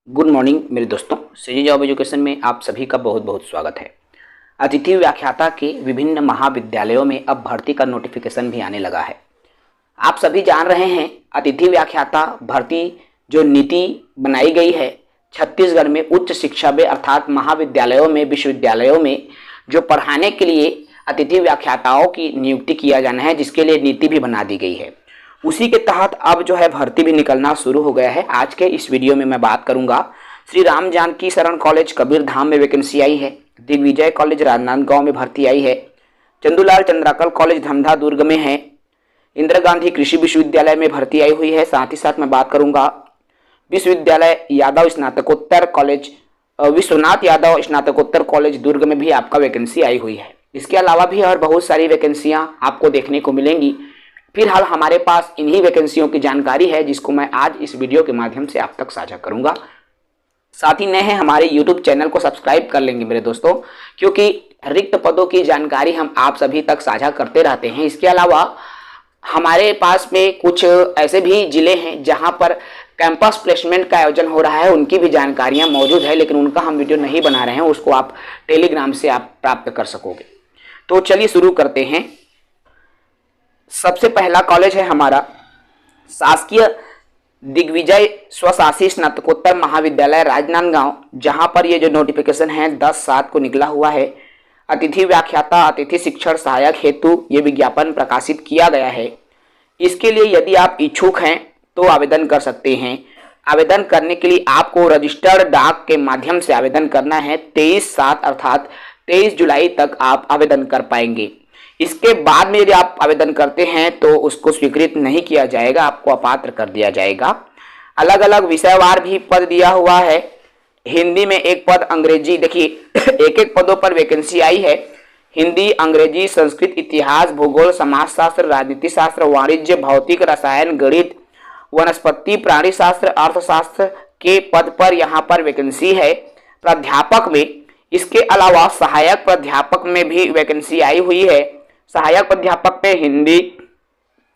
Good morning मेरे दोस्तों, CG job education में आप सभी का बहुत बहुत स्वागत है। अतिथि व्याख्याता के विभिन्न महाविद्यालयों में अब भर्ती का नोटिफिकेशन भी आने लगा है। आप सभी जान रहे हैं, अतिथि व्याख्याता भर्ती जो नीति बनाई गई है छत्तीसगढ़ में उच्च शिक्षा में अर्थात महाविद्यालयों में, विश्वविद्यालयों में जो पढ़ाने के लिए अतिथि व्याख्याताओं की नियुक्ति किया जाना है, जिसके लिए नीति भी बना दी गई है। उसी के तहत अब जो है भर्ती भी निकलना शुरू हो गया है। आज के इस वीडियो में मैं बात करूंगा श्री राम जानकी शरण कॉलेज कबीरधाम में वैकेंसी आई है, दिग्विजय कॉलेज राजनांदगांव में भर्ती आई है, चंदूलाल चंद्राकर कॉलेज धमधा दुर्ग में है, इंदिरा गांधी कृषि विश्वविद्यालय में भर्ती आई हुई है। साथ ही साथ मैं बात करूंगा विश्वविद्यालय यादव स्नातकोत्तर कॉलेज, विश्वनाथ यादव स्नातकोत्तर कॉलेज दुर्ग में भी आपका वैकेंसी आई हुई है। इसके अलावा भी और बहुत सारी वैकेंसियां आपको देखने को मिलेंगी। फिलहाल हमारे पास इन्हीं वैकेंसियों की जानकारी है, जिसको मैं आज इस वीडियो के माध्यम से आप तक साझा करूंगा। साथ ही नए हैं हमारे YouTube चैनल को सब्सक्राइब कर लेंगे मेरे दोस्तों, क्योंकि रिक्त पदों की जानकारी हम आप सभी तक साझा करते रहते हैं। इसके अलावा हमारे पास में कुछ ऐसे भी जिले हैं जहां पर कैंपस प्लेसमेंट का आयोजन हो रहा है, उनकी भी जानकारियां मौजूद है, लेकिन उनका हम वीडियो नहीं बना रहे हैं। उसको आप टेलीग्राम से आप प्राप्त कर सकोगे। तो चलिए शुरू करते हैं। सबसे पहला कॉलेज है हमारा शासकीय दिग्विजय स्वशासी स्नातकोत्तर महाविद्यालय राजनांदगांव, जहां पर ये जो नोटिफिकेशन है 10/7 को निकला हुआ है। अतिथि व्याख्याता, अतिथि शिक्षण सहायक हेतु ये विज्ञापन प्रकाशित किया गया है। इसके लिए यदि आप इच्छुक हैं तो आवेदन कर सकते हैं। आवेदन करने के लिए आपको रजिस्टर्ड डाक के माध्यम से आवेदन करना है। 23/7 अर्थात 23 जुलाई तक आप आवेदन कर पाएंगे। इसके बाद में यदि आप आवेदन करते हैं तो उसको स्वीकृत नहीं किया जाएगा, आपको अपात्र कर दिया जाएगा। अलग अलग विषयवार भी पद दिया हुआ है। हिंदी में एक पद, अंग्रेजी, देखिए एक एक पदों पर वैकेंसी आई है। हिंदी, अंग्रेजी, संस्कृत, इतिहास, भूगोल, समाजशास्त्र, राजनीति शास्त्र, वाणिज्य, भौतिक, रसायन, गणित, वनस्पति, प्राणी शास्त्र, अर्थशास्त्र के पद पर यहाँ पर वैकेंसी है प्राध्यापक में। इसके अलावा सहायक प्राध्यापक में भी वैकेंसी आई हुई है। सहायक प्राध्यापक पे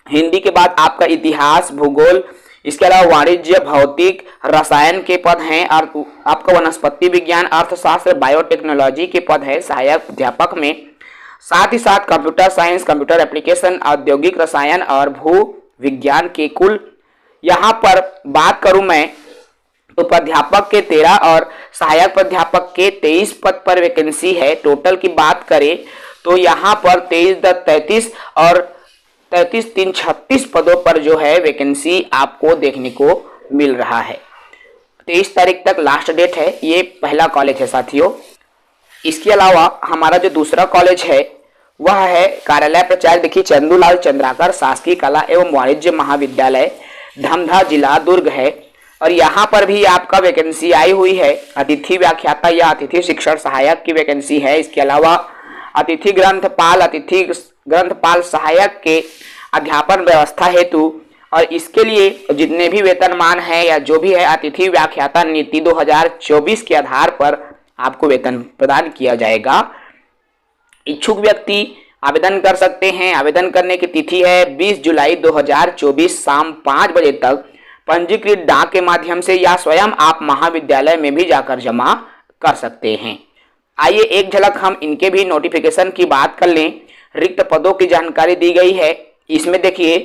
हिंदी के बाद आपका इतिहास, भूगोल, इसके अलावा वाणिज्य, भौतिक, रसायन के पद हैं और आपका वनस्पति विज्ञान, अर्थशास्त्र, बायोटेक्नोलॉजी के पद है सहायक प्राध्यापक में। साथ ही साथ कंप्यूटर साइंस, कंप्यूटर एप्लीकेशन, औद्योगिक रसायन और भू विज्ञान के कुल यहाँ पर बात करूं मैं तो प्राध्यापक के 13 और सहायक प्राध्यापक के 23 पद पर वैकेंसी है। टोटल की बात करें तो यहाँ पर 23-33 और 33-3-36 पदों पर जो है वैकेंसी आपको देखने को मिल रहा है। 23 तारीख तक लास्ट डेट है। ये पहला कॉलेज है साथियों। इसके अलावा हमारा जो दूसरा कॉलेज है वह है कार्यालय प्राचार्य, देखिए चंदूलाल चंद्राकर शासकीय कला एवं वाणिज्य महाविद्यालय, धमधा जिला दुर्ग है। और यहाँ पर भी आपका वैकेंसी आई हुई है। अतिथि व्याख्याता या अतिथि शिक्षण सहायक की वैकेंसी है। इसके अलावा अतिथि ग्रंथपाल सहायक के अध्यापन व्यवस्था हेतु और इसके लिए जितने भी वेतनमान है या जो भी है अतिथि व्याख्याता नीति 2024 के आधार पर आपको वेतन प्रदान किया जाएगा। इच्छुक व्यक्ति आवेदन कर सकते हैं। आवेदन करने की तिथि है 20 जुलाई 2024 शाम 5 बजे तक। पंजीकृत डाक के माध्यम से या स्वयं आप महाविद्यालय में भी जाकर जमा कर सकते हैं। आइए एक झलक हम इनके भी नोटिफिकेशन की बात कर लें। रिक्त पदों की जानकारी दी गई है। इसमें देखिए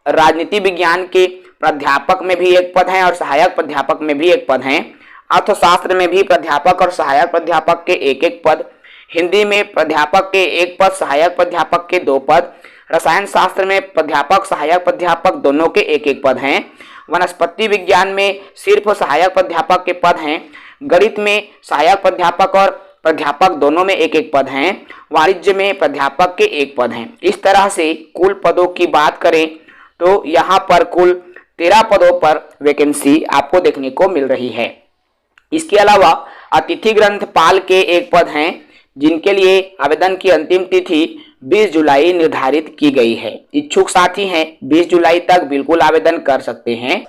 राजनीति विज्ञान के प्राध्यापक में भी एक पद है और सहायक प्राध्यापक में भी एक पद है। अर्थशास्त्र में भी प्राध्यापक और सहायक प्राध्यापक के एक एक पद। हिंदी में प्राध्यापक के एक पद, सहायक प्राध्यापक के 2 पद। रसायन शास्त्र में प्राध्यापक, सहायक प्राध्यापक दोनों के एक एक पद हैं। वनस्पति विज्ञान में सिर्फ सहायक प्राध्यापक के पद हैं। गणित में सहायक प्राध्यापक और प्राध्यापक दोनों में एक एक पद हैं। वाणिज्य में प्राध्यापक के एक पद हैं। इस तरह से कुल पदों की बात करें तो यहाँ पर कुल 13 पदों पर वैकेंसी आपको देखने को मिल रही है। इसके अलावा अतिथि ग्रंथपाल के एक पद हैं, जिनके लिए आवेदन की अंतिम तिथि 20 जुलाई निर्धारित की गई है। इच्छुक साथी हैं 20 जुलाई तक बिल्कुल आवेदन कर सकते हैं।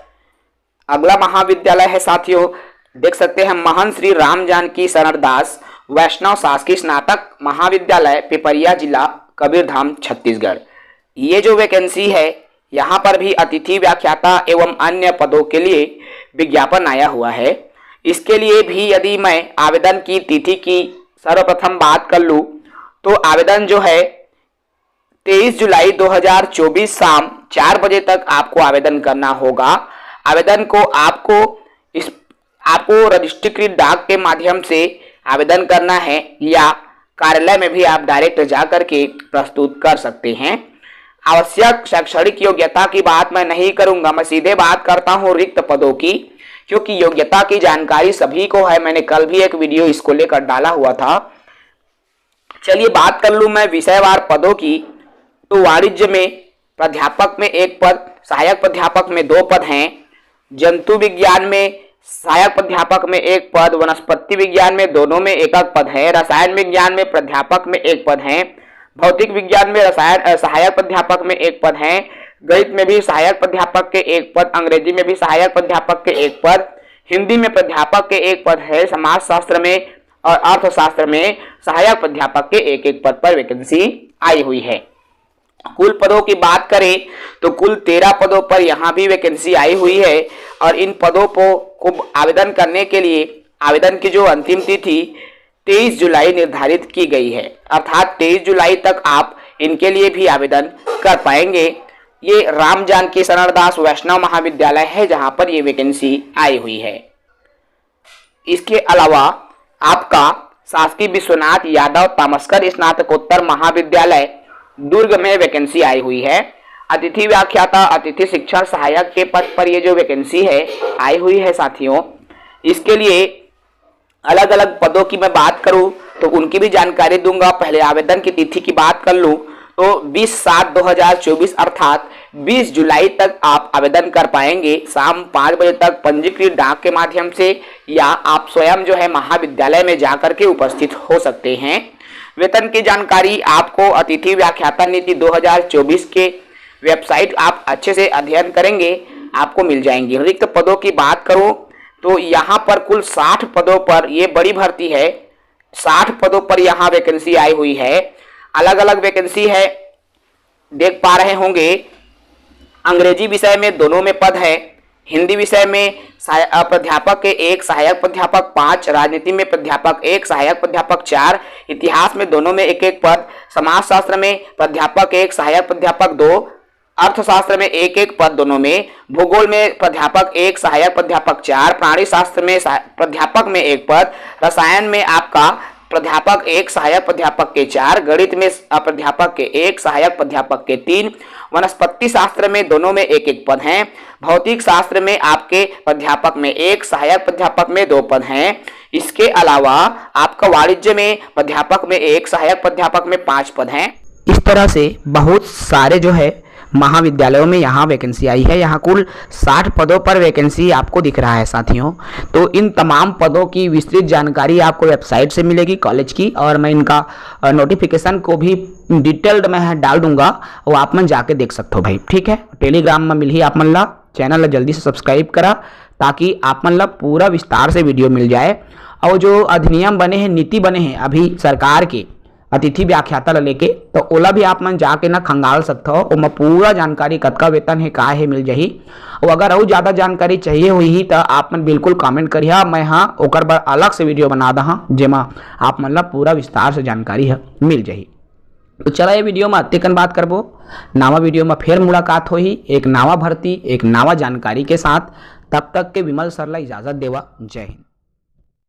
अगला महाविद्यालय है साथियों, देख सकते हैं महंत श्री राम जानकी शरण दास वैष्णव शासकीय स्नातक महाविद्यालय, पिपरिया जिला, कबीरधाम, छत्तीसगढ़। ये जो वैकेंसी है यहाँ पर भी अतिथि व्याख्याता एवं अन्य पदों के लिए विज्ञापन आया हुआ है। इसके लिए भी यदि मैं आवेदन की तिथि की सर्वप्रथम बात कर लूँ तो आवेदन जो है 23 जुलाई 2024 शाम 4 बजे तक आपको आवेदन करना होगा। आवेदन को आपको रजिस्ट्रीकृत डाक के माध्यम से आवेदन करना है या कार्यालय में भी आप डायरेक्ट जा करके प्रस्तुत कर सकते हैं। आवश्यक शैक्षणिक योग्यता की बात मैं नहीं करूंगा, मैं सीधे बात करता हूं रिक्त पदों की, क्योंकि योग्यता की जानकारी सभी को है। मैंने कल भी एक वीडियो इसको लेकर डाला हुआ था। चलिए बात कर लूं मैं विषयवार पदों की। तो वाणिज्य में प्राध्यापक में 1 पद, सहायक प्राध्यापक में 2 पद हैं। जंतु विज्ञान में सहायक प्राध्यापक में 1 पद, वनस्पति विज्ञान में दोनों में 1 पद है। रसायन विज्ञान में प्राध्यापक में 1 पद है। भौतिक विज्ञान में सहायक प्राध्यापक में 1 पद है। गणित में भी सहायक प्राध्यापक के 1 पद, अंग्रेजी में भी सहायक प्राध्यापक के 1 पद, हिंदी में प्राध्यापक के 1 पद है। समाजशास्त्र में और अर्थशास्त्र में सहायक प्राध्यापक के 1 पद पर वैकेंसी आई हुई है। कुल पदों की बात करें तो कुल 13 पदों पर यहाँ भी वैकेंसी आई हुई है और इन पदों को आवेदन करने के लिए आवेदन की जो अंतिम तिथि 23 जुलाई निर्धारित की गई है, अर्थात 23 जुलाई तक आप इनके लिए भी आवेदन कर पाएंगे। ये राम जानकी शरणदास वैष्णव महाविद्यालय है जहां पर ये वैकेंसी आई हुई है। इसके अलावा आपका शासकीय विश्वनाथ यादव तामस्कर स्नातकोत्तर महाविद्यालय दुर्ग में वैकेंसी आई हुई है। अतिथि व्याख्याता, अतिथि शिक्षण सहायक के पद पर ये जो वैकेंसी है आई हुई है साथियों। इसके लिए अलग अलग पदों की मैं बात करूं तो उनकी भी जानकारी दूंगा। पहले आवेदन की तिथि की बात कर लूं तो 20/7/2024 अर्थात 20 जुलाई तक आप आवेदन कर पाएंगे शाम 5 बजे तक पंजीकृत डाक के माध्यम से, या आप स्वयं जो है महाविद्यालय में जाकर के उपस्थित हो सकते हैं। वेतन की जानकारी आपको अतिथि व्याख्याता नीति 2024 के वेबसाइट आप अच्छे से अध्ययन करेंगे आपको मिल जाएंगी। रिक्त पदों की बात करूं तो यहाँ पर कुल 60 पदों पर, ये बड़ी भर्ती है, 60 पदों पर यहाँ वैकेंसी आई हुई है। अलग अलग वैकेंसी है, देख पा रहे होंगे। अंग्रेजी विषय में दोनों में पद है, हिंदी विषय में प्राध्यापक के 1, सहायक प्राध्यापक 5, राजनीति में प्राध्यापक 1, सहायक प्राध्यापक 4, इतिहास में दोनों में 1 पद, समाजशास्त्र में प्राध्यापक 1, सहायक प्राध्यापक 2, अर्थशास्त्र में 1 पद दोनों में, भूगोल में प्राध्यापक 1, सहायक प्राध्यापक 4, प्राणी शास्त्र में प्राध्यापक में 1 पद, रसायन में आपका प्राध्यापक 1, सहायक प्राध्यापक के 4, गणित में प्राध्यापक के 1, सहायक प्राध्यापक के 3, वनस्पति शास्त्र में दोनों में 1 पद हैं। भौतिक शास्त्र में आपके प्राध्यापक में 1, सहायक प्राध्यापक में 2 पद हैं। इसके अलावा आपका वाणिज्य में प्राध्यापक में 1, सहायक प्राध्यापक में 5 पद हैं। इस तरह से बहुत सारे जो है महाविद्यालयों में यहाँ वैकेंसी आई है। यहाँ कुल 60 पदों पर वैकेंसी आपको दिख रहा है साथियों। तो इन तमाम पदों की विस्तृत जानकारी आपको वेबसाइट से मिलेगी कॉलेज की, और मैं इनका नोटिफिकेशन को भी डिटेल्ड में डाल दूंगा, वो आप मन जाके देख सकते हो भाई, ठीक है। टेलीग्राम में मिली आप मन ला, चैनल जल्दी से सब्सक्राइब करा ताकि आप मन ला पूरा विस्तार से वीडियो मिल जाए। और जो अधिनियम बने हैं, नीति बने हैं अभी सरकार के अतिथि व्याख्याता ला लेके, तो ओला भी आप मन जाके ना खंगाल सकते हो। ओमा पूरा जानकारी कतका वेतन है, का है, मिल जाही। और अगर और ज़्यादा जानकारी चाहिए हुई तो आप मन बिल्कुल कमेंट करिए, मैं हाँ ओकर बर अलग से वीडियो बना दहा जेमा आप मन ला पूरा विस्तार से जानकारी है मिल जाही। तो चला ये वीडियो में अत्यकन बात करबो, नावा वीडियो में फिर मुलाकात होही एक नावा भर्ती, एक नावा जानकारी के साथ। तब तक के विमल सर ला इजाज़त देवा। जय हिंद।